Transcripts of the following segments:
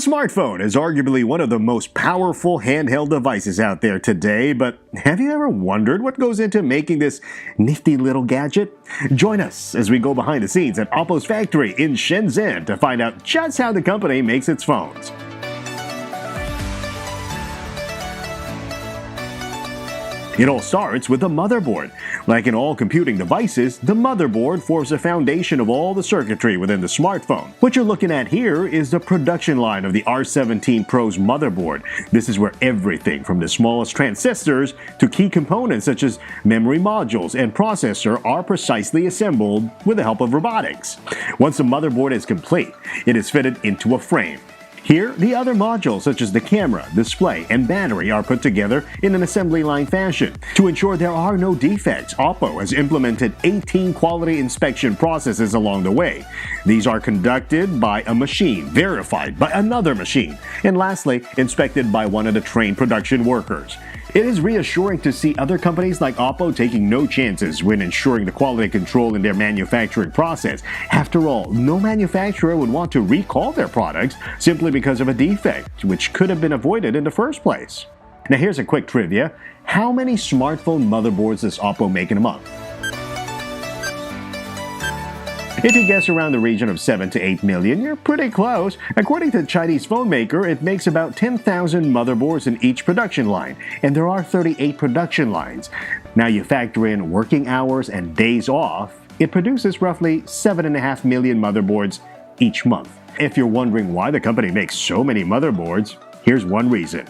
The smartphone is arguably one of the most powerful handheld devices out there today, but have you ever wondered what goes into making this nifty little gadget? Join us as we go behind the scenes at Oppo's factory in Shenzhen to find out just how the company makes its phones. It all starts with the motherboard. Like in all computing devices, the motherboard forms the foundation of all the circuitry within the smartphone. What you're looking at here is the production line of the R17 Pro's motherboard. This is where everything from the smallest transistors to key components such as memory modules and processor are precisely assembled with the help of robotics. Once the motherboard is complete, it is fitted into a frame. Here, the other modules such as the camera, display, and battery are put together in an assembly line fashion. To ensure there are no defects, Oppo has implemented 18 quality inspection processes along the way. These are conducted by a machine, verified by another machine, and lastly, inspected by one of the trained production workers. It is reassuring to see other companies like Oppo taking no chances when ensuring the quality control in their manufacturing process. After all, no manufacturer would want to recall their products simply because of a defect, which could have been avoided in the first place. Now here's a quick trivia. How many smartphone motherboards does Oppo make in a month? If you guess around the region of 7 to 8 million, you're pretty close. According to the Chinese phone maker, it makes about 10,000 motherboards in each production line, and there are 38 production lines. Now you factor in working hours and days off, it produces roughly 7.5 million motherboards each month. If you're wondering why the company makes so many motherboards, here's one reason.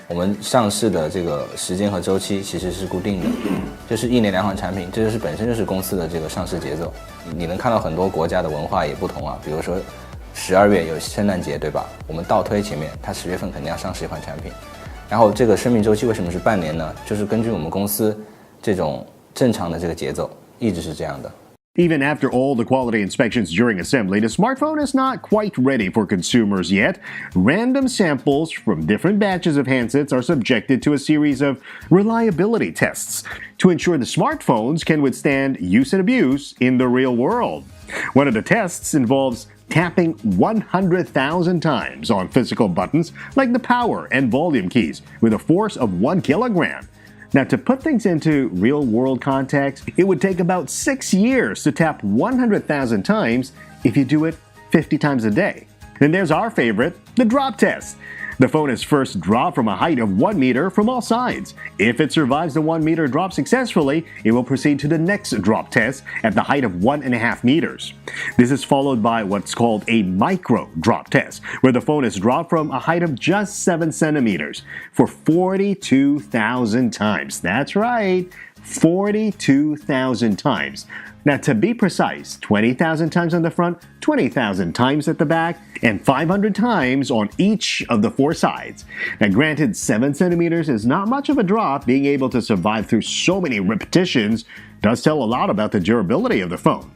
我们上市的这个时间和周期其实是固定的，就是1年2款产品，这就是本身就是公司的这个上市节奏。你能看到很多国家的文化也不同啊，比如说12月有圣诞节，对吧？我们倒推前面，它10月份肯定要上市一款产品。然后这个生命周期为什么是半年呢？就是根据我们公司这种正常的这个节奏，一直是这样的。Even after all the quality inspections during assembly, the smartphone is not quite ready for consumers yet. Random samples from different batches of handsets are subjected to a series of reliability tests to ensure the smartphones can withstand use and abuse in the real world. One of the tests involves tapping 100,000 times on physical buttons like the power and volume keys with a force of 1 kilogram. Now, to put things into real-world context, it would take about 6 years to tap 100,000 times if you do it 50 times a day. Then there's our favorite, the drop test. The phone is first dropped from a height of 1 meter from all sides. If it survives the 1 meter drop successfully, it will proceed to the next drop test at the height of 1.5 meters. This is followed by what's called a micro drop test, where the phone is dropped from a height of just 7 centimeters for 42,000 times. That's right, 42,000 times. Now, to be precise, 20,000 times on the front, 20,000 times at the back, and 500 times on each of the 4 sides. Now, granted, 7 centimeters is not much of a drop. Being able to survive through so many repetitions does tell a lot about the durability of the phone.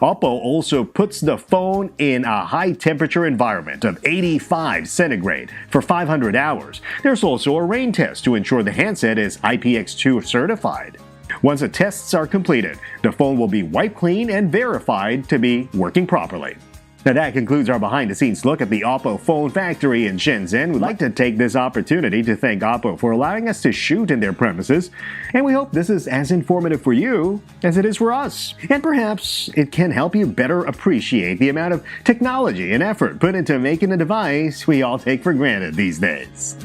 Oppo also puts the phone in a high-temperature environment of 85 centigrade for 500 hours. There's also a rain test to ensure the handset is IPX2 certified. Once the tests are completed, the phone will be wiped clean and verified to be working properly. Now that concludes our behind-the-scenes look at the Oppo phone factory in Shenzhen. We'd like to take this opportunity to thank Oppo for allowing us to shoot in their premises, and we hope this is as informative for you as it is for us. And perhaps it can help you better appreciate the amount of technology and effort put into making a device we all take for granted these days.